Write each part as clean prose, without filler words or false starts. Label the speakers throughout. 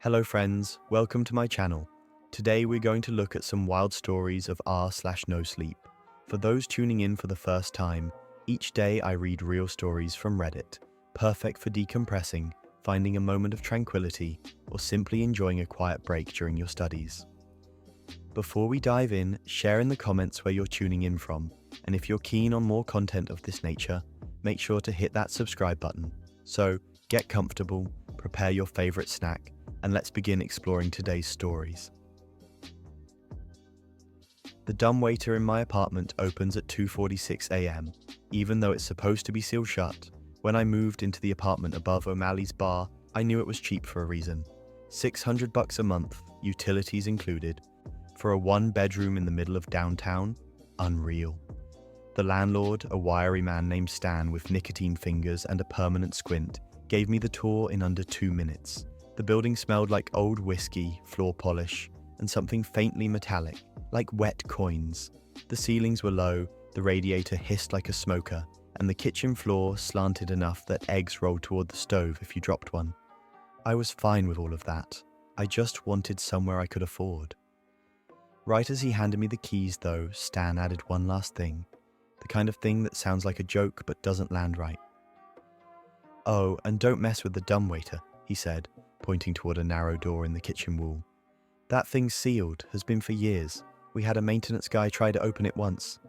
Speaker 1: Hello friends, welcome to my channel. Today we're going to look at some wild stories of r/no sleep. For those tuning in for the first time, each day I read real stories from Reddit, perfect for decompressing, finding a moment of tranquility, or simply enjoying a quiet break during your studies. Before we dive in, share in the comments where you're tuning in from, and if you're keen on more content of this nature, make sure to hit that subscribe button. So, get comfortable, prepare your favorite snack, and let's begin exploring today's stories. The dumbwaiter in my apartment opens at 2:46 a.m. Even though it's supposed to be sealed shut. When I moved into the apartment above O'Malley's bar, I knew it was cheap for a reason. $600 a month, utilities included. For a one-bedroom in the middle of downtown, unreal. The landlord, a wiry man named Stan with nicotine fingers and a permanent squint, gave me the tour in under 2 minutes. The building smelled like old whiskey, floor polish, and something faintly metallic, like wet coins. The ceilings were low, the radiator hissed like a smoker, and the kitchen floor slanted enough that eggs rolled toward the stove if you dropped one. I was fine with all of that. I just wanted somewhere I could afford. Right as he handed me the keys though, Stan added one last thing. The kind of thing that sounds like a joke but doesn't land right. "Oh, and don't mess with the dumbwaiter," he said, pointing toward a narrow door in the kitchen wall. "That thing's sealed, has been for years. We had a maintenance guy try to open it once.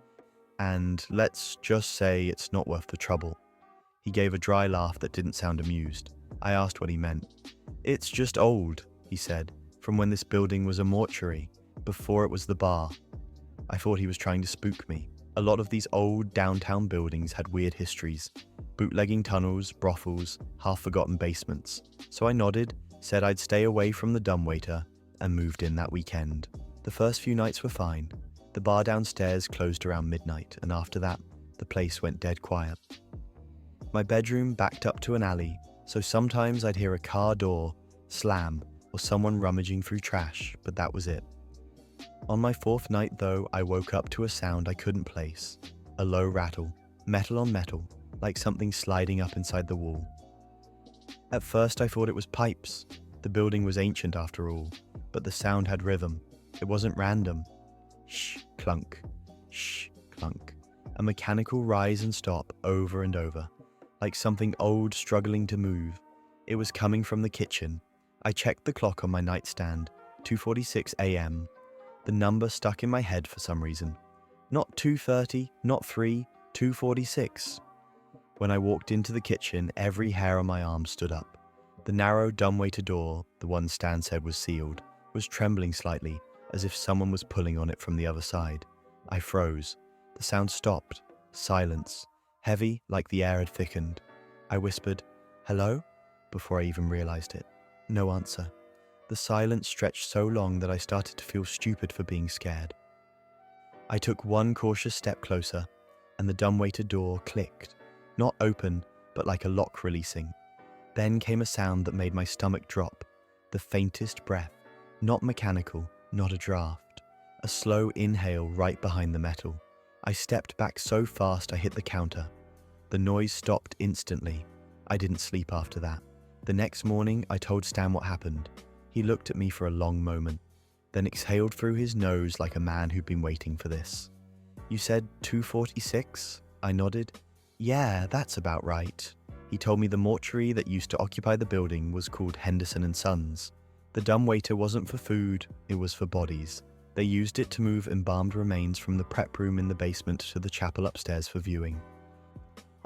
Speaker 1: And let's just say it's not worth the trouble." He gave a dry laugh that didn't sound amused. I asked what he meant. "It's just old," he said, "from when this building was a mortuary, before it was the bar." I thought he was trying to spook me. A lot of these old downtown buildings had weird histories. Bootlegging tunnels, brothels, half-forgotten basements. So I nodded, said I'd stay away from the dumbwaiter, and moved in that weekend. The first few nights were fine. The bar downstairs closed around midnight, and after that, the place went dead quiet. My bedroom backed up to an alley, so sometimes I'd hear a car door slam or someone rummaging through trash, but that was it. On my fourth night though, I woke up to a sound I couldn't place. A low rattle, metal on metal, like something sliding up inside the wall. At first I thought it was pipes. The building was ancient after all, but the sound had rhythm. It wasn't random. Shh, clunk, shh, clunk. A mechanical rise and stop over and over, like something old struggling to move. It was coming from the kitchen. I checked the clock on my nightstand, 2:46 a.m. The number stuck in my head for some reason. Not 2:30, not 3, 2:46. When I walked into the kitchen, every hair on my arm stood up. The narrow dumbwaiter door, the one Stan said was sealed, was trembling slightly, as if someone was pulling on it from the other side. I froze. The sound stopped. Silence. Heavy, like the air had thickened. I whispered, "Hello?" before I even realized it. No answer. The silence stretched so long that I started to feel stupid for being scared. I took one cautious step closer, and the dumbwaiter door clicked. Not open, but like a lock releasing. Then came a sound that made my stomach drop. The faintest breath. Not mechanical, not a draft. A slow inhale right behind the metal. I stepped back so fast I hit the counter. The noise stopped instantly. I didn't sleep after that. The next morning, I told Stan what happened. He looked at me for a long moment, then exhaled through his nose like a man who'd been waiting for this. "You said 2:46? I nodded. "Yeah, that's about right." He told me the mortuary that used to occupy the building was called Henderson and Sons. The dumbwaiter wasn't for food, it was for bodies. They used it to move embalmed remains from the prep room in the basement to the chapel upstairs for viewing.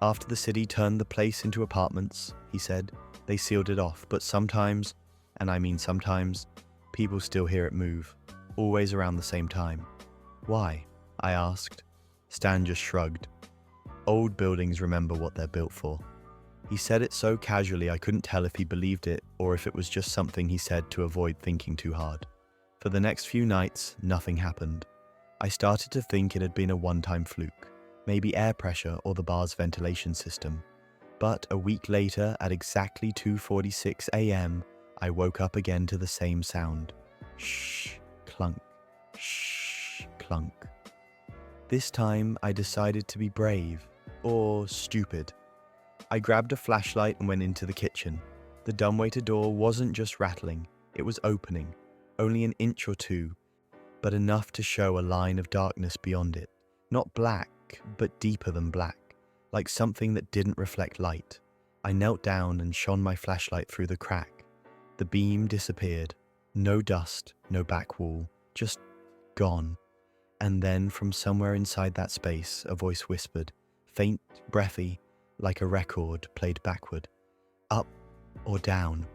Speaker 1: After the city turned the place into apartments, he said, they sealed it off, but sometimes, and I mean sometimes, people still hear it move, always around the same time. "Why?" I asked. Stan just shrugged. "Old buildings remember what they're built for." He said it so casually I couldn't tell if he believed it or if it was just something he said to avoid thinking too hard. For the next few nights, nothing happened. I started to think it had been a one-time fluke, maybe air pressure or the bar's ventilation system. But a week later, at exactly 2:46 a.m., I woke up again to the same sound. Shh, clunk, shh, clunk. This time, I decided to be brave, or stupid. I grabbed a flashlight and went into the kitchen. The dumbwaiter door wasn't just rattling, It was opening, only an inch or two, but enough to show a line of darkness beyond it. Not black, but deeper than black, like something that didn't reflect light. I knelt down and shone my flashlight through the crack. The beam disappeared. No dust, no back wall, just gone. And then from somewhere inside that space, a voice whispered, faint, breathy, like a record played backward. Up or down?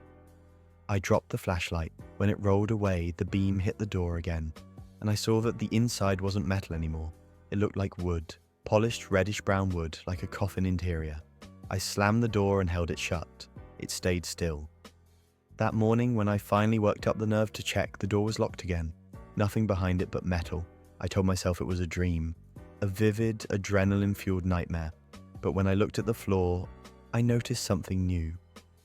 Speaker 1: I dropped the flashlight. When it rolled away, the beam hit the door again, and I saw that the inside wasn't metal anymore. It looked like wood, polished reddish-brown wood, like a coffin interior. I slammed the door and held it shut. It stayed still. That morning, when I finally worked up the nerve to check, the door was locked again. Nothing behind it but metal. I told myself it was a dream, a vivid, adrenaline-fueled nightmare. But when I looked at the floor, I noticed something new.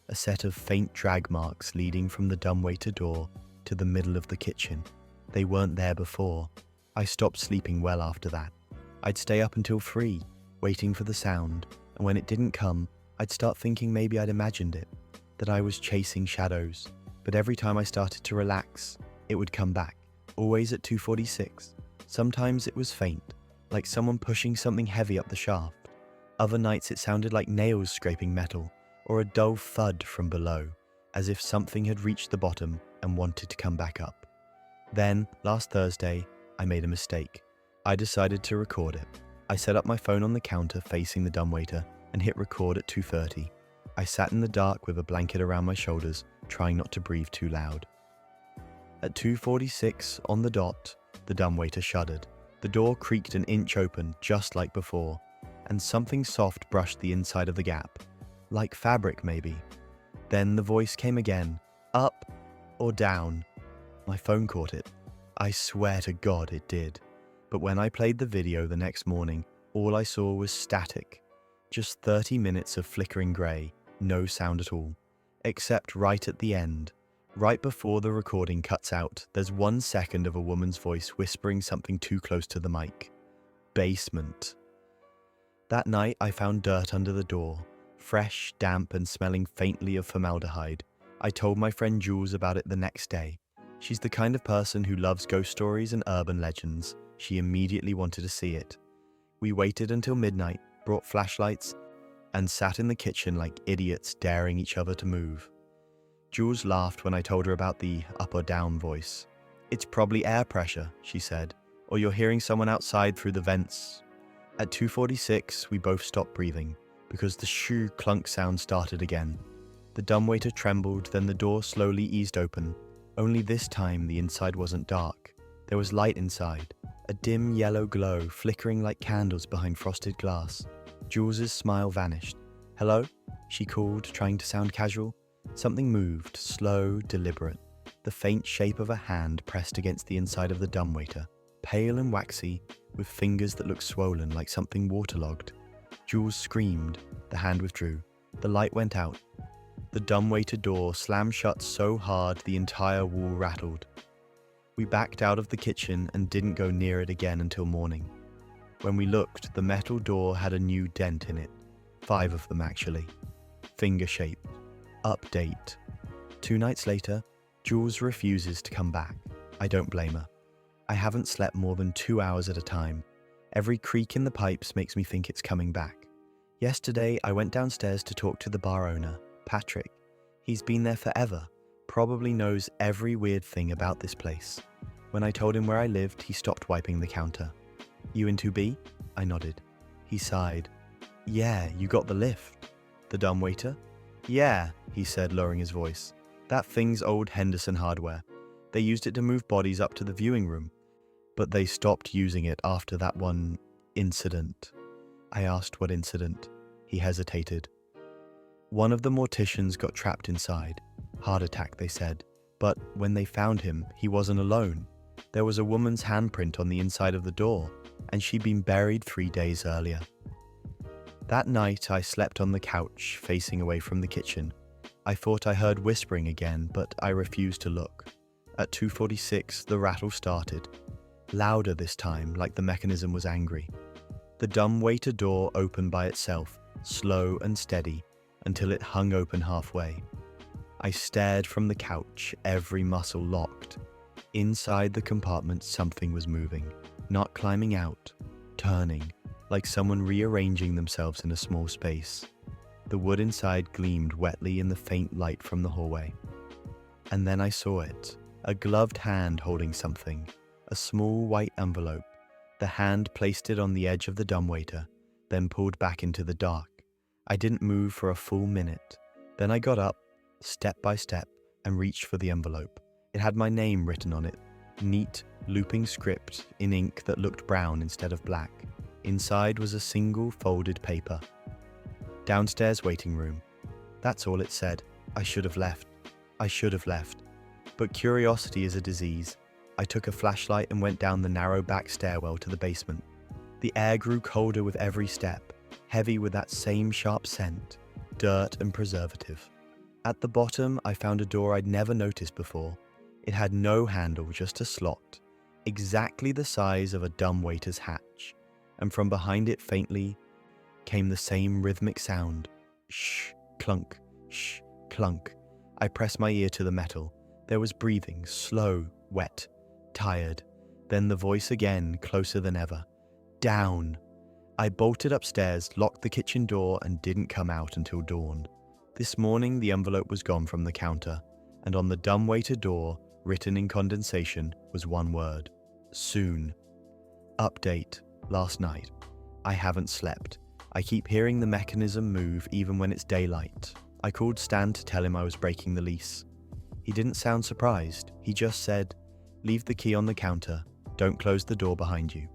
Speaker 1: A set of faint drag marks leading from the dumbwaiter door to the middle of the kitchen. They weren't there before. I stopped sleeping well after that. I'd stay up until 3, waiting for the sound, and when it didn't come, I'd start thinking maybe I'd imagined it, that I was chasing shadows. But every time I started to relax, it would come back, always at 2:46. Sometimes it was faint, like someone pushing something heavy up the shaft. Other nights it sounded like nails scraping metal, or a dull thud from below, as if something had reached the bottom and wanted to come back up. Then, last Thursday, I made a mistake. I decided to record it. I set up my phone on the counter facing the dumbwaiter and hit record at 2:30. I sat in the dark with a blanket around my shoulders, trying not to breathe too loud. At 2:46 on the dot, the dumbwaiter shuddered. The door creaked an inch open, just like before, and something soft brushed the inside of the gap. Like fabric, maybe. Then the voice came again, up or down. My phone caught it. I swear to God it did. But when I played the video the next morning, all I saw was static. Just 30 minutes of flickering grey, no sound at all. Except right at the end, right before the recording cuts out, there's 1 second of a woman's voice whispering something too close to the mic. Basement. That night I found dirt under the door. Fresh, damp, and smelling faintly of formaldehyde. I told my friend Jules about it the next day. She's the kind of person who loves ghost stories and urban legends. She immediately wanted to see it. We waited until midnight, brought flashlights, and sat in the kitchen like idiots daring each other to move. Jules laughed when I told her about the up or down voice. It's probably air pressure, she said, or you're hearing someone outside through the vents. At 2:46, we both stopped breathing, because the shoe clunk sound started again. The dumbwaiter trembled, then the door slowly eased open. Only this time the inside wasn't dark. There was light inside, a dim yellow glow flickering like candles behind frosted glass. Jules's smile vanished. Hello? She called, trying to sound casual. Something moved, slow, deliberate. The faint shape of a hand pressed against the inside of the dumbwaiter, pale and waxy, with fingers that looked swollen like something waterlogged. Jules screamed. The hand withdrew. The light went out. The dumbwaiter door slammed shut so hard the entire wall rattled. We backed out of the kitchen and didn't go near it again until morning. When we looked, the metal door had a new dent in it. 5 of them, actually. Finger-shaped. Update. 2 nights later, Jules refuses to come back. I don't blame her. I haven't slept more than 2 hours at a time. Every creak in the pipes makes me think it's coming back. Yesterday, I went downstairs to talk to the bar owner, Patrick. He's been there forever, probably knows every weird thing about this place. When I told him where I lived, he stopped wiping the counter. You in 2B? I nodded. He sighed. Yeah, you got the lift. The dumbwaiter? Yeah, he said, lowering his voice. That thing's old Henderson hardware. They used it to move bodies up to the viewing room. But they stopped using it after that one incident. I asked what incident. He hesitated. One of the morticians got trapped inside. Heart attack, they said. But when they found him, he wasn't alone. There was a woman's handprint on the inside of the door, and she'd been buried 3 days earlier. That night, I slept on the couch, facing away from the kitchen. I thought I heard whispering again, but I refused to look. At 2:46, the rattle started. Louder this time, like the mechanism was angry. The dumbwaiter door opened by itself, slow and steady, until it hung open halfway. I stared from the couch, every muscle locked. Inside the compartment, something was moving, not climbing out, turning, like someone rearranging themselves in a small space. The wood inside gleamed wetly in the faint light from the hallway. And then I saw it, a gloved hand holding something, a small white envelope. The hand placed it on the edge of the dumbwaiter, then pulled back into the dark. I didn't move for a full minute. Then I got up, step by step, and reached for the envelope. It had my name written on it, neat, looping script in ink that looked brown instead of black. Inside was a single folded paper. Downstairs waiting room. That's all it said. I should have left. But curiosity is a disease. I took a flashlight and went down the narrow back stairwell to the basement. The air grew colder with every step, heavy with that same sharp scent, dirt and preservative. At the bottom, I found a door I'd never noticed before. It had no handle, just a slot, exactly the size of a dumbwaiter's hatch, and from behind it faintly came the same rhythmic sound. Shh, clunk, shh, clunk. I pressed my ear to the metal. There was breathing, slow, wet, tired. Then the voice again, closer than ever. Down. I bolted upstairs, locked the kitchen door, and didn't come out until dawn. This morning, the envelope was gone from the counter, and on the dumbwaiter door, written in condensation, was one word. Soon. Update. Last night. I haven't slept. I keep hearing the mechanism move even when it's daylight. I called Stan to tell him I was breaking the lease. He didn't sound surprised. He just said, "Leave the key on the counter. Don't close the door behind you."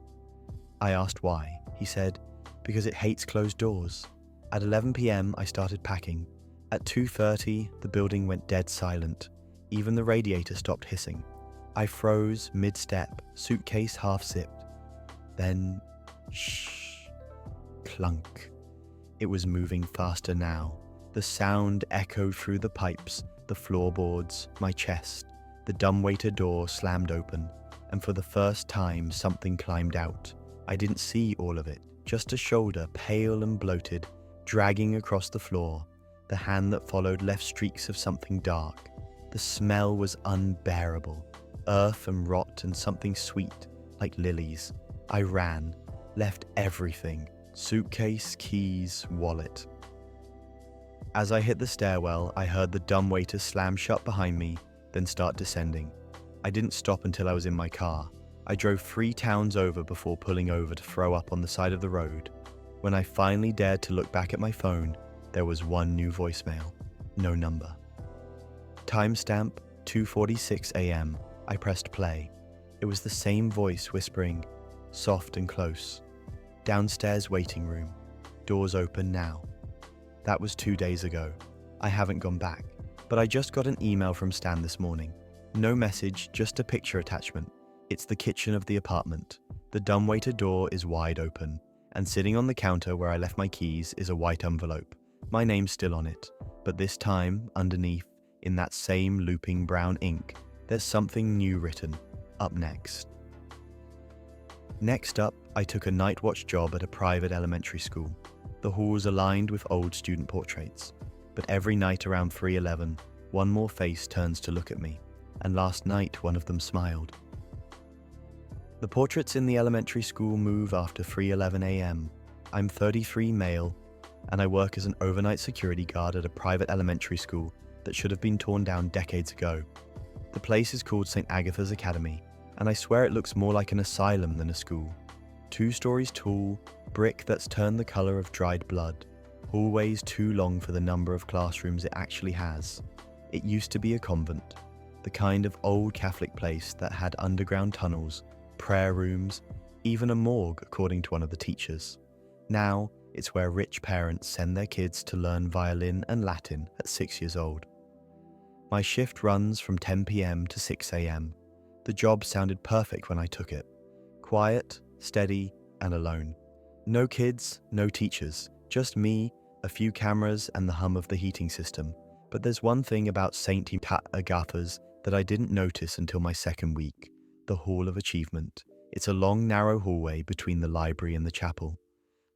Speaker 1: I asked why. He said, "Because it hates closed doors." At 11 p.m., I started packing. At 2:30, the building went dead silent. Even the radiator stopped hissing. I froze mid-step, suitcase half-zipped. Then, shh. Clunk. It was moving faster now. The sound echoed through the pipes, the floorboards, my chest. The dumbwaiter door slammed open, and for the first time something climbed out. I didn't see all of it, just a shoulder, pale and bloated, dragging across the floor. The hand that followed left streaks of something dark. The smell was unbearable. Earth and rot and something sweet, like lilies. I ran, left everything. Suitcase, keys, wallet. As I hit the stairwell, I heard the dumbwaiter slam shut behind me, then start descending. I didn't stop until I was in my car. I drove 3 towns over before pulling over to throw up on the side of the road. When I finally dared to look back at my phone, there was one new voicemail. No number. Timestamp 2:46 a.m. I pressed play. It was the same voice whispering, soft and close. Downstairs waiting room. Doors open now. That was 2 days ago. I haven't gone back, but I just got an email from Stan this morning. No message, just a picture attachment. It's the kitchen of the apartment. The dumbwaiter door is wide open, and sitting on the counter where I left my keys is a white envelope. My name's still on it, but this time, underneath, in that same looping brown ink, there's something new written. Up next. Next up, I took a night watch job at a private elementary school. The halls aligned with old student portraits, but every night around 3:11, one more face turns to look at me, and last night one of them smiled. The portraits in the elementary school move after 3:11 a.m. I'm 33 male, and I work as an overnight security guard at a private elementary school that should have been torn down decades ago. The place is called St. Agatha's Academy, and I swear it looks more like an asylum than a school. 2 stories tall, brick that's turned the color of dried blood, hallways too long for the number of classrooms it actually has. It used to be a convent, the kind of old Catholic place that had underground tunnels, prayer rooms, even a morgue according to one of the teachers. Now, it's where rich parents send their kids to learn violin and Latin at 6 years old. My shift runs from 10 p.m. to 6 a.m. The job sounded perfect when I took it. Quiet, steady, and alone. No kids, no teachers, just me, a few cameras, and the hum of the heating system. But there's one thing about St. Agatha's that I didn't notice until my second week: the Hall of Achievement. It's a long, narrow hallway between the library and the chapel.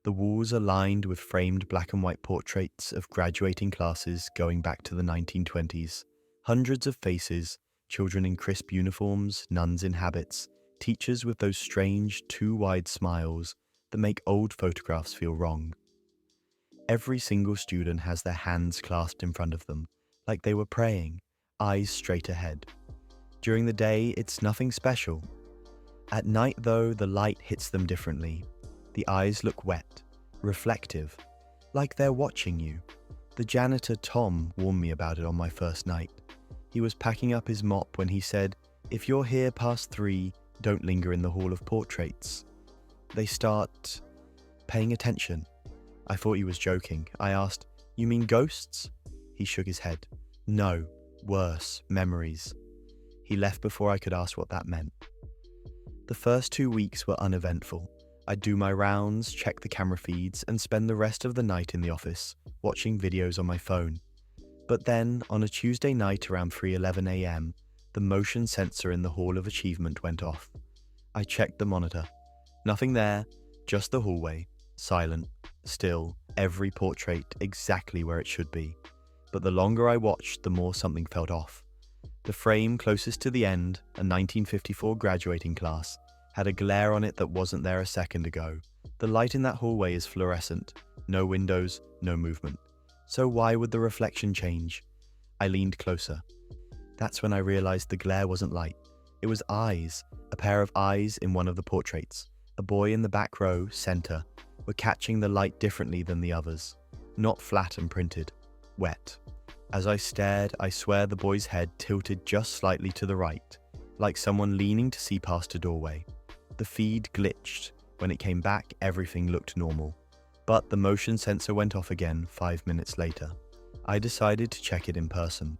Speaker 1: The walls are lined with framed black and white portraits of graduating classes going back to the 1920s. Hundreds of faces, children in crisp uniforms, nuns in habits, teachers with those strange, too wide smiles that make old photographs feel wrong. Every single student has their hands clasped in front of them, like they were praying, eyes straight ahead. During the day, it's nothing special. At night, though, the light hits them differently. The eyes look wet, reflective, like they're watching you. The janitor Tom warned me about it on my first night. He was packing up his mop when he said, "If you're here past 3, don't linger in the hall of portraits. They start paying attention." I thought he was joking. I asked, "You mean ghosts?" He shook his head. "No, worse, memories." He left before I could ask what that meant. The first 2 weeks were uneventful. I'd do my rounds, check the camera feeds, and spend the rest of the night in the office, watching videos on my phone. But then, on a Tuesday night around 3:11 a.m., the motion sensor in the Hall of Achievement went off. I checked the monitor. Nothing there, just the hallway, silent, still, every portrait exactly where it should be. But the longer I watched, the more something felt off. The frame closest to the end, a 1954 graduating class, had a glare on it that wasn't there a second ago. The light in that hallway is fluorescent. No windows, no movement. So why would the reflection change? I leaned closer. That's when I realized the glare wasn't light. It was eyes, a pair of eyes in one of the portraits. A boy in the back row, center, were catching the light differently than the others. Not flat and printed, wet. As I stared, I swear the boy's head tilted just slightly to the right, like someone leaning to see past a doorway. The feed glitched. When it came back, everything looked normal. But the motion sensor went off again 5 minutes later. I decided to check it in person.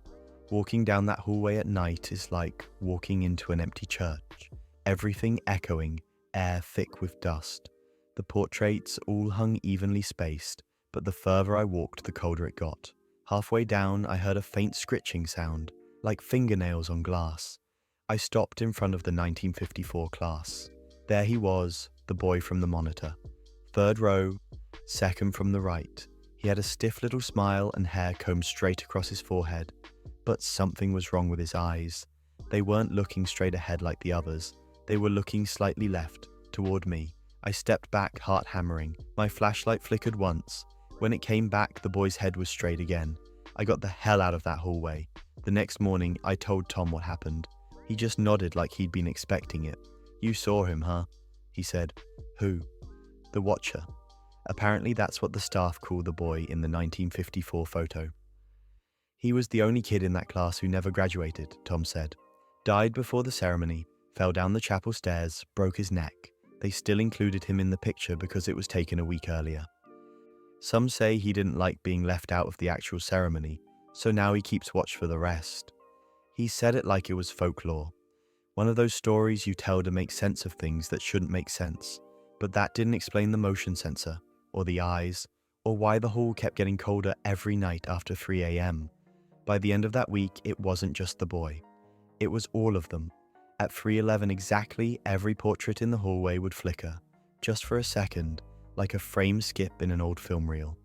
Speaker 1: Walking down that hallway at night is like walking into an empty church. Everything echoing, air thick with dust. The portraits all hung evenly spaced, but the further I walked, the colder it got. Halfway down, I heard a faint scritching sound, like fingernails on glass. I stopped in front of the 1954 class. There he was, the boy from the monitor. Third row, second from the right. He had a stiff little smile and hair combed straight across his forehead. But something was wrong with his eyes. They weren't looking straight ahead like the others. They were looking slightly left, toward me. I stepped back, heart hammering. My flashlight flickered once. When it came back, the boy's head was straight again. I got the hell out of that hallway. The next morning, I told Tom what happened. He just nodded like he'd been expecting it. "You saw him, huh?" he said. "Who?" "The Watcher." Apparently that's what the staff called the boy in the 1954 photo. "He was the only kid in that class who never graduated," Tom said. "Died before the ceremony, fell down the chapel stairs, broke his neck. They still included him in the picture because it was taken a week earlier. Some say he didn't like being left out of the actual ceremony, so now he keeps watch for the rest." He said it like it was folklore. One of those stories you tell to make sense of things that shouldn't make sense. But that didn't explain the motion sensor, or the eyes, or why the hall kept getting colder every night after 3 a.m. By the end of that week, it wasn't just the boy. It was all of them. At 3:11 exactly, every portrait in the hallway would flicker, just for a second, like a frame skip in an old film reel.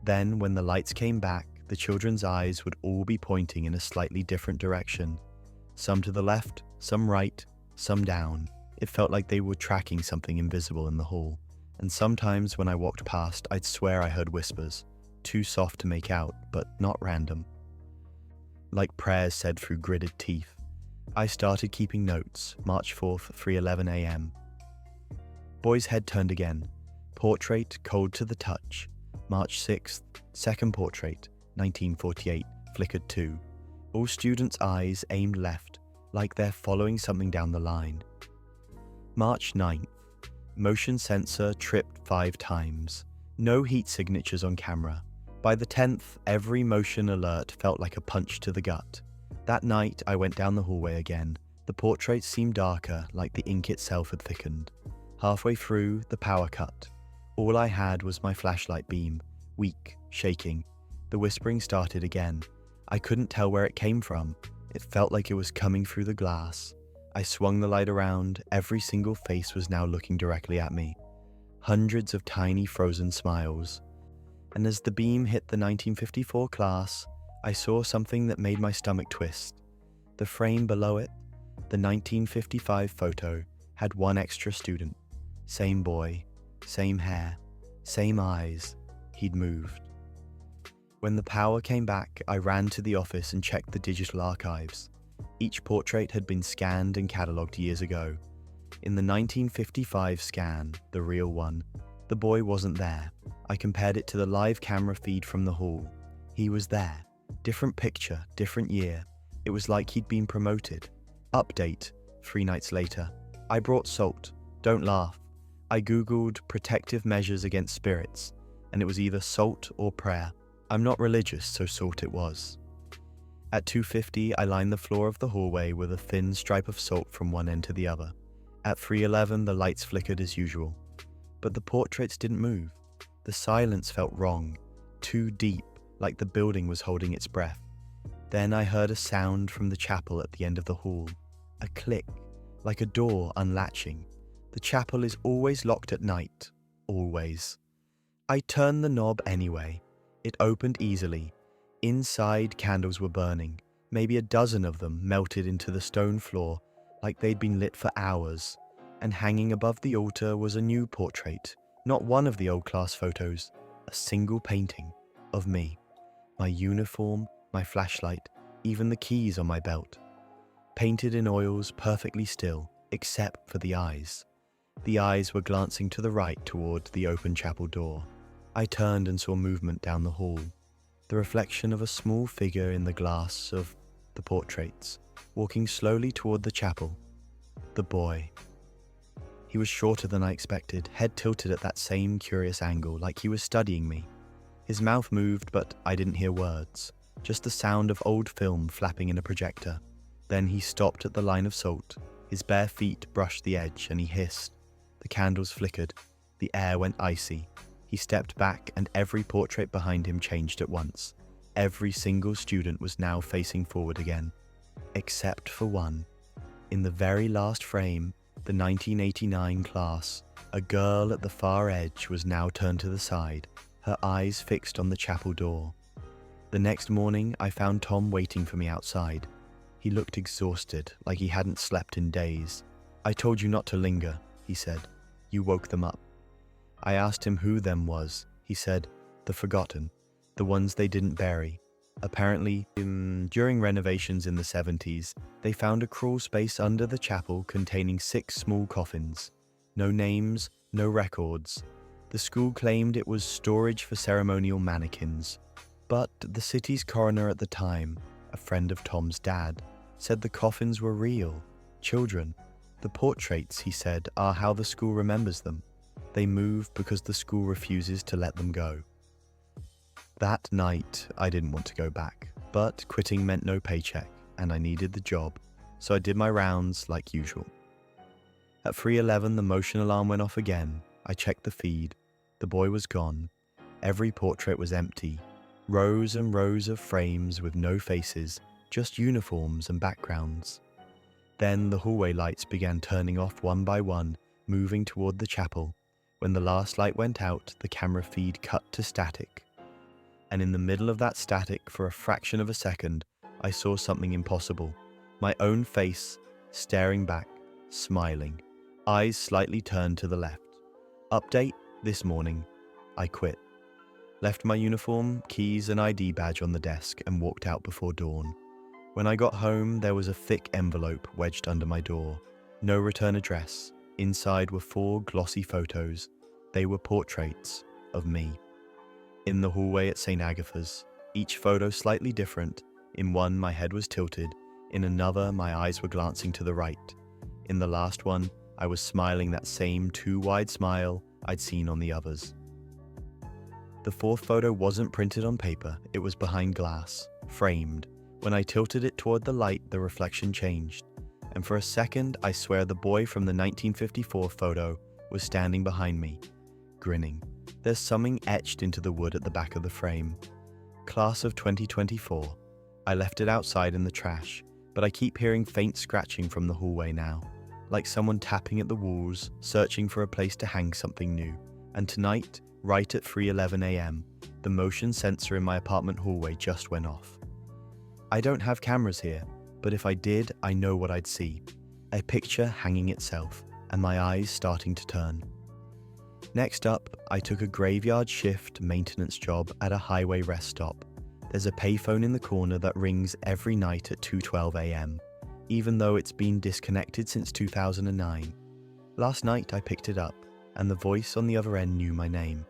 Speaker 1: Then, when the lights came back, the children's eyes would all be pointing in a slightly different direction. Some to the left, some right, some down. It felt like they were tracking something invisible in the hall. And sometimes when I walked past, I'd swear I heard whispers, too soft to make out, but not random. Like prayers said through gritted teeth. I started keeping notes, March 4th, 3:11 a.m. Boy's head turned again. Portrait, cold to the touch. March 6th, second portrait, 1948, flickered too. All students' eyes aimed left, like they're following something down the line. March 9th, motion sensor tripped 5 times. No heat signatures on camera. By the 10th, every motion alert felt like a punch to the gut. That night, I went down the hallway again. The portraits seemed darker, like the ink itself had thickened. Halfway through, the power cut. All I had was my flashlight beam, weak, shaking. The whispering started again. I couldn't tell where it came from. It felt like it was coming through the glass. I swung the light around. Every single face was now looking directly at me. hundreds of tiny frozen smiles. And as the beam hit the 1954 class, I saw something that made my stomach twist. The frame below it, the 1955 photo, had one extra student. Same boy, same hair, same eyes. He'd moved. When the power came back, I ran to the office and checked the digital archives. Each portrait had been scanned and catalogued years ago. In the 1955 scan, the real one, the boy wasn't there. I compared it to the live camera feed from the hall. He was there. Different picture, different year. It was like he'd been promoted. Update, 3 nights later. I brought salt. Don't laugh. I googled protective measures against spirits, and it was either salt or prayer. I'm not religious, so salt it was. At 2:50, I lined the floor of the hallway with a thin stripe of salt from one end to the other. At 3:11, the lights flickered as usual. But the portraits didn't move. The silence felt wrong, too deep, like the building was holding its breath. Then I heard a sound from the chapel at the end of the hall. A click, like a door unlatching. The chapel is always locked at night. Always. I turned the knob anyway. It opened easily. Inside, candles were burning. Maybe a dozen of them melted into the stone floor like they'd been lit for hours. And hanging above the altar was a new portrait. Not one of the old class photos. A single painting of me. My uniform, my flashlight, even the keys on my belt. Painted in oils, perfectly still, except for the eyes. The eyes were glancing to the right toward the open chapel door. I turned and saw movement down the hall. The reflection of a small figure in the glass of the portraits, walking slowly toward the chapel. The boy. He was shorter than I expected, head tilted at that same curious angle, like he was studying me. His mouth moved, but I didn't hear words, just the sound of old film flapping in a projector. Then he stopped at the line of salt. His bare feet brushed the edge, and he hissed. The candles flickered. The air went icy. He stepped back, and every portrait behind him changed at once. Every single student was now facing forward again, except for one. In the very last frame, the 1989 class, a girl at the far edge was now turned to the side, her eyes fixed on the chapel door. The next morning, I found Tom waiting for me outside. He looked exhausted, like he hadn't slept in days. "I told you not to linger," he said. "You woke them up." I asked him who them was. He said, "The forgotten, the ones they didn't bury." Apparently, during renovations in the 70s, they found a crawl space under the chapel containing 6 small coffins. No names, no records. The school claimed it was storage for ceremonial mannequins. But the city's coroner at the time, a friend of Tom's dad, said the coffins were real. Children. The portraits, he said, are how the school remembers them. They move because the school refuses to let them go. That night, I didn't want to go back, but quitting meant no paycheck, and I needed the job, so I did my rounds like usual. At 3:11, the motion alarm went off again. I checked the feed. The boy was gone. Every portrait was empty. Rows and rows of frames with no faces, just uniforms and backgrounds. Then the hallway lights began turning off one by one, moving toward the chapel. When the last light went out, the camera feed cut to static. And in the middle of that static, for a fraction of a second, I saw something impossible. My own face, staring back, smiling, eyes slightly turned to the left. Update, this morning, I quit. Left my uniform, keys and ID badge on the desk and walked out before dawn. When I got home, there was a thick envelope wedged under my door. No return address. Inside were 4 glossy photos. They were portraits of me. In the hallway at St. Agatha's, each photo slightly different. In one, my head was tilted. In another, my eyes were glancing to the right. In the last one, I was smiling that same too wide smile I'd seen on the others. The 4th photo wasn't printed on paper, it was behind glass, framed. When I tilted it toward the light, the reflection changed. And for a second, I swear the boy from the 1954 photo was standing behind me, grinning. There's something etched into the wood at the back of the frame. Class of 2024. I left it outside in the trash, but I keep hearing faint scratching from the hallway now, like someone tapping at the walls, searching for a place to hang something new. And tonight, right at 3:11 a.m., the motion sensor in my apartment hallway just went off. I don't have cameras here, but if I did, I know what I'd see. A picture hanging itself, and my eyes starting to turn. Next up, I took a graveyard shift maintenance job at a highway rest stop. There's a payphone in the corner that rings every night at 2:12 a.m., even though it's been disconnected since 2009. Last night I picked it up, and the voice on the other end knew my name.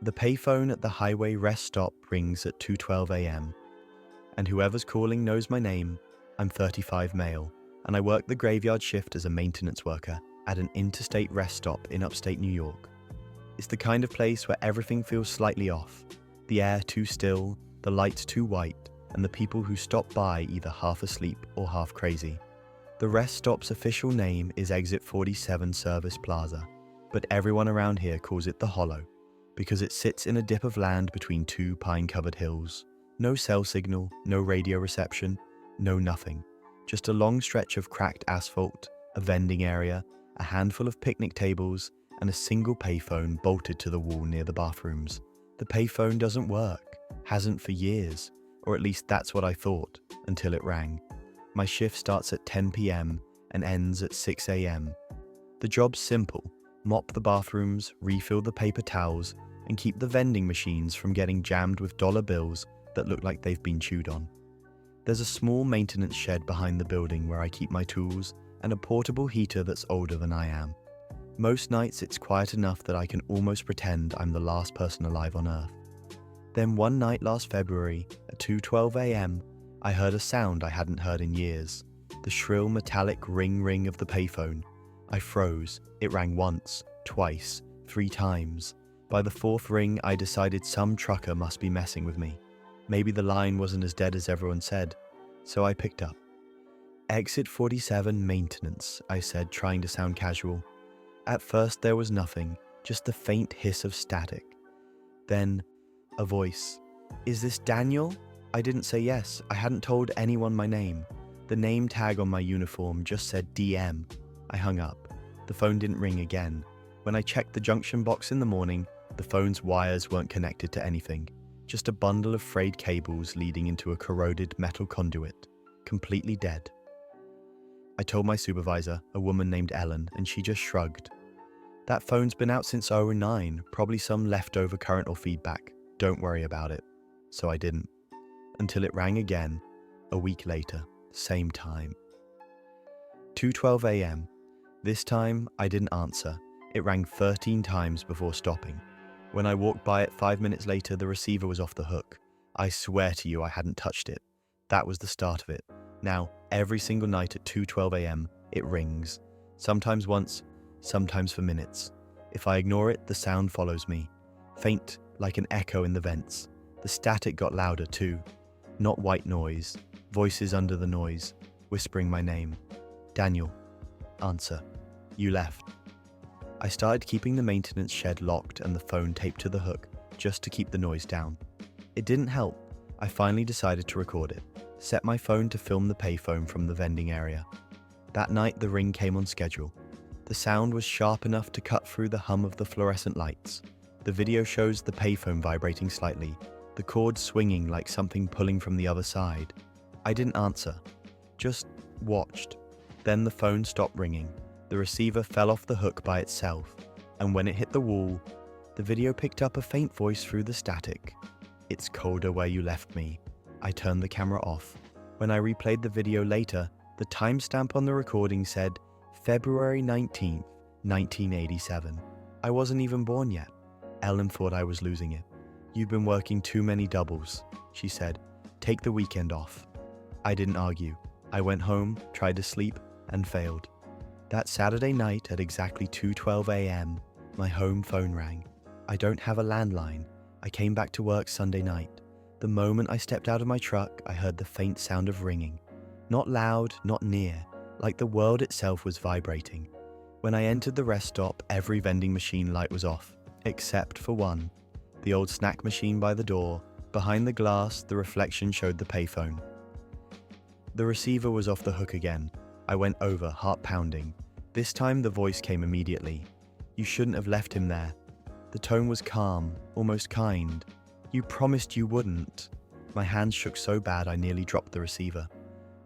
Speaker 1: The payphone at the highway rest stop rings at 2:12 a.m., and whoever's calling knows my name. I'm 35 male, and I work the graveyard shift as a maintenance worker at an interstate rest stop in upstate New York. It's the kind of place where everything feels slightly off, the air too still, the lights too white, and the people who stop by either half asleep or half crazy. The rest stop's official name is Exit 47 Service Plaza, but everyone around here calls it the Hollow, because it sits in a dip of land between two pine-covered hills. No cell signal, no radio reception, no nothing. Just a long stretch of cracked asphalt, a vending area, a handful of picnic tables, and a single payphone bolted to the wall near the bathrooms. The payphone doesn't work, hasn't for years, or at least that's what I thought, until it rang. My shift starts at 10 p.m. and ends at 6 a.m. The job's simple: mop the bathrooms, refill the paper towels, and keep the vending machines from getting jammed with dollar bills that look like they've been chewed on. There's a small maintenance shed behind the building where I keep my tools and a portable heater that's older than I am. Most nights it's quiet enough that I can almost pretend I'm the last person alive on Earth. Then one night last February, at 2:12 a.m., I heard a sound I hadn't heard in years. The shrill metallic ring of the payphone. I froze. It rang once, twice, 3 times. By the 4th ring, I decided some trucker must be messing with me. Maybe the line wasn't as dead as everyone said, so I picked up. Exit 47 maintenance, I said, trying to sound casual. At first there was nothing, just the faint hiss of static. Then, a voice. Is this Daniel? I didn't say yes. I hadn't told anyone my name. The name tag on my uniform just said DM. I hung up. The phone didn't ring again. When I checked the junction box in the morning, the phone's wires weren't connected to anything. Just a bundle of frayed cables leading into a corroded metal conduit. Completely dead. I told my supervisor, a woman named Ellen, and she just shrugged. That phone's been out since 2009, probably some leftover current or feedback. Don't worry about it. So I didn't. Until it rang again, a week later, same time. 2:12 a.m. This time, I didn't answer. It rang 13 times before stopping. When I walked by it 5 minutes later, the receiver was off the hook. I swear to you I hadn't touched it. That was the start of it. Now, every single night at 2:12 a.m., it rings. Sometimes once, sometimes for minutes. If I ignore it, the sound follows me. Faint, like an echo in the vents. The static got louder too. Not white noise, voices under the noise, whispering my name. Daniel. Answer. You left. I started keeping the maintenance shed locked and the phone taped to the hook, just to keep the noise down. It didn't help. I finally decided to record it. Set my phone to film the payphone from the vending area. That night the ring came on schedule. The sound was sharp enough to cut through the hum of the fluorescent lights. The video shows the payphone vibrating slightly, the cord swinging like something pulling from the other side. I didn't answer, just watched. Then the phone stopped ringing. The receiver fell off the hook by itself, and when it hit the wall, the video picked up a faint voice through the static. It's colder where you left me. I turned the camera off. When I replayed the video later, the timestamp on the recording said February 19th, 1987. I wasn't even born yet. Ellen thought I was losing it. You've been working too many doubles, she said. Take the weekend off. I didn't argue. I went home, tried to sleep, and failed. That Saturday night at exactly 2:12 a.m., my home phone rang. I don't have a landline. I came back to work Sunday night. The moment I stepped out of my truck, I heard the faint sound of ringing. Not loud, not near, like the world itself was vibrating. When I entered the rest stop, every vending machine light was off, except for one. The old snack machine by the door. Behind the glass, the reflection showed the payphone. The receiver was off the hook again. I went over, heart pounding. This time the voice came immediately. You shouldn't have left him there. The tone was calm, almost kind. You promised you wouldn't. My hands shook so bad I nearly dropped the receiver.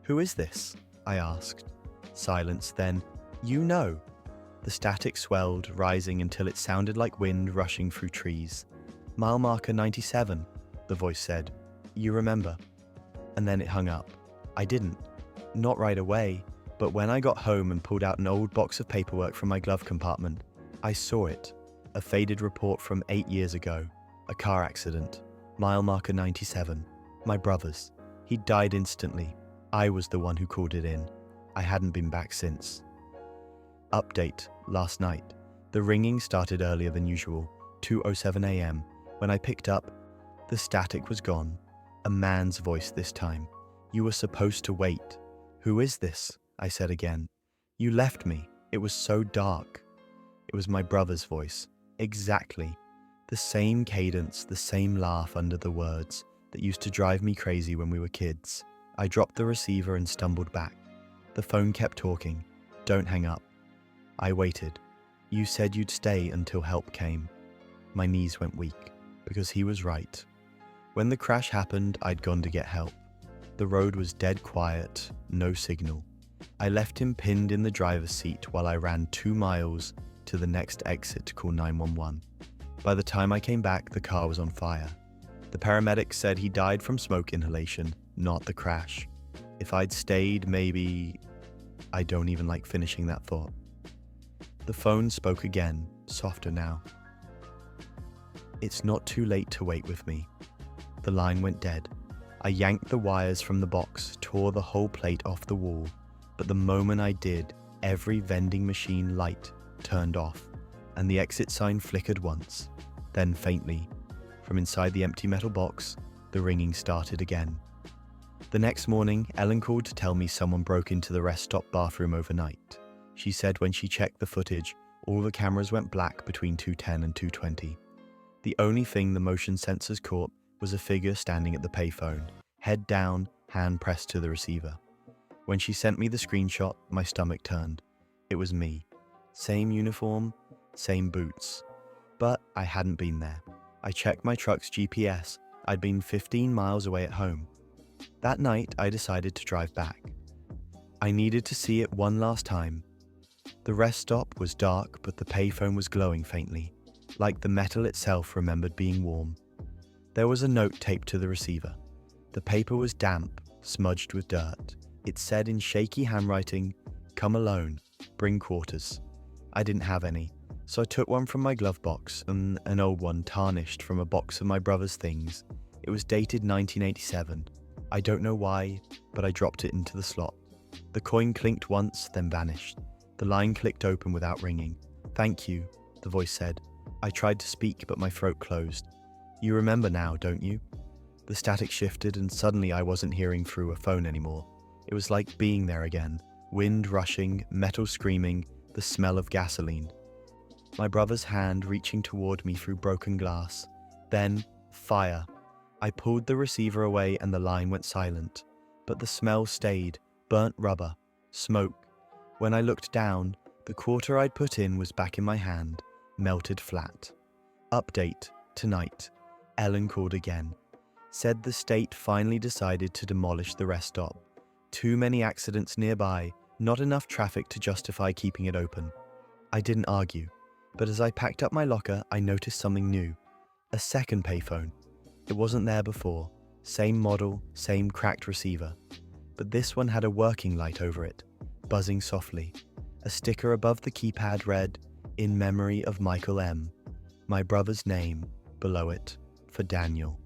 Speaker 1: Who is this? I asked. Silence, then, you know. The static swelled, rising until it sounded like wind rushing through trees. Mile marker 97, the voice said. You remember. And then it hung up. I didn't. Not right away, but when I got home and pulled out an old box of paperwork from my glove compartment, I saw it. A faded report from 8 years ago. A car accident. Mile marker 97. My brother's. He died instantly. I was the one who called it in. I hadn't been back since. Update. Last night. The ringing started earlier than usual, 2:07 a.m. When I picked up, the static was gone. A man's voice this time. You were supposed to wait. Who is this? I said again. You left me. It was so dark. It was my brother's voice. Exactly. The same cadence, the same laugh under the words that used to drive me crazy when we were kids. I dropped the receiver and stumbled back. The phone kept talking. Don't hang up. I waited. You said you'd stay until help came. My knees went weak, because he was right. When the crash happened, I'd gone to get help. The road was dead quiet, no signal. I left him pinned in the driver's seat while I ran 2 miles to the next exit to call 911. By the time I came back, the car was on fire. The paramedics said he died from smoke inhalation, not the crash. If I'd stayed, maybe... I don't even like finishing that thought. The phone spoke again, softer now. It's not too late to wait with me. The line went dead. I yanked the wires from the box, tore the whole plate off the wall, but the moment I did, every vending machine light turned off, and the exit sign flickered once, then faintly. From inside the empty metal box, the ringing started again. The next morning, Ellen called to tell me someone broke into the rest stop bathroom overnight. She said when she checked the footage, all the cameras went black between 2:10 and 2:20. The only thing the motion sensors caught was a figure standing at the payphone, head down, hand pressed to the receiver. When she sent me the screenshot, my stomach turned. It was me. Same uniform, same boots. But I hadn't been there. I checked my truck's GPS. I'd been 15 miles away at home. That night, I decided to drive back. I needed to see it one last time. The rest stop was dark, but the payphone was glowing faintly, like the metal itself remembered being warm. There was a note taped to the receiver. The paper was damp, smudged with dirt. It said in shaky handwriting, "Come alone, bring quarters." I didn't have any, so I took one from my glove box, and an old one tarnished from a box of my brother's things. It was dated 1987. I don't know why, but I dropped it into the slot. The coin clinked once, then vanished. The line clicked open without ringing. "Thank you," the voice said. I tried to speak, but my throat closed. "You remember now, don't you?" The static shifted, and suddenly I wasn't hearing through a phone anymore. It was like being there again. Wind rushing, metal screaming, the smell of gasoline. My brother's hand reaching toward me through broken glass. Then, fire. I pulled the receiver away and the line went silent. But the smell stayed. Burnt rubber. Smoke. When I looked down, the quarter I'd put in was back in my hand, melted flat. Update. Tonight. Ellen called again. Said the state finally decided to demolish the rest stop. Too many accidents nearby, not enough traffic to justify keeping it open. I didn't argue, but as I packed up my locker, I noticed something new. A second payphone. It wasn't there before. Same model, same cracked receiver. But this one had a working light over it, buzzing softly. A sticker above the keypad read, "In memory of Michael M." My brother's name, below it, for Daniel.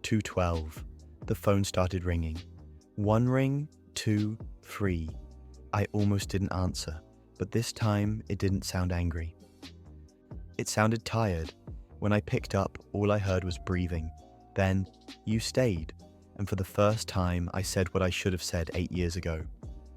Speaker 1: 2:12. The phone started ringing. 1 ring, 2, 3. I almost didn't answer, but this time it didn't sound angry. It sounded tired. When I picked up, all I heard was breathing. Then, "You stayed," and for the first time I said what I should have said 8 years ago.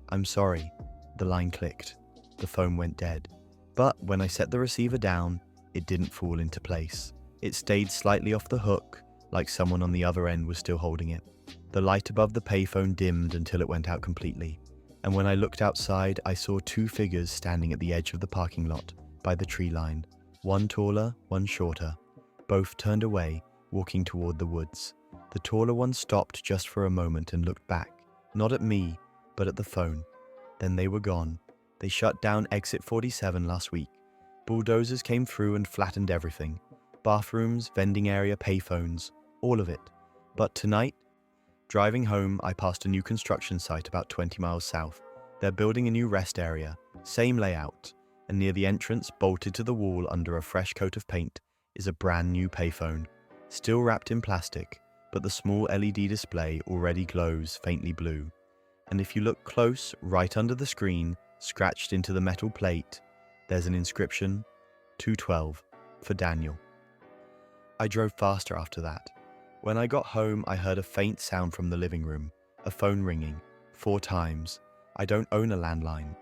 Speaker 1: "I'm sorry." The line clicked. The phone went dead. But when I set the receiver down, it didn't fall into place. It stayed slightly off the hook, like someone on the other end was still holding it. The light above the payphone dimmed until it went out completely. And when I looked outside, I saw 2 figures standing at the edge of the parking lot, by the tree line, one taller, one shorter. Both turned away, walking toward the woods. The taller one stopped just for a moment and looked back, not at me, but at the phone. Then they were gone. They shut down exit 47 last week. Bulldozers came through and flattened everything. Bathrooms, vending area, payphones, all of it. But tonight, driving home, I passed a new construction site about 20 miles south. They're building a new rest area, same layout, and near the entrance, bolted to the wall under a fresh coat of paint, is a brand new payphone. Still wrapped in plastic, but the small LED display already glows faintly blue. And if you look close, right under the screen, scratched into the metal plate, there's an inscription, 212, for Daniel. I drove faster after that. When I got home, I heard a faint sound from the living room, a phone ringing, 4 times. I don't own a landline,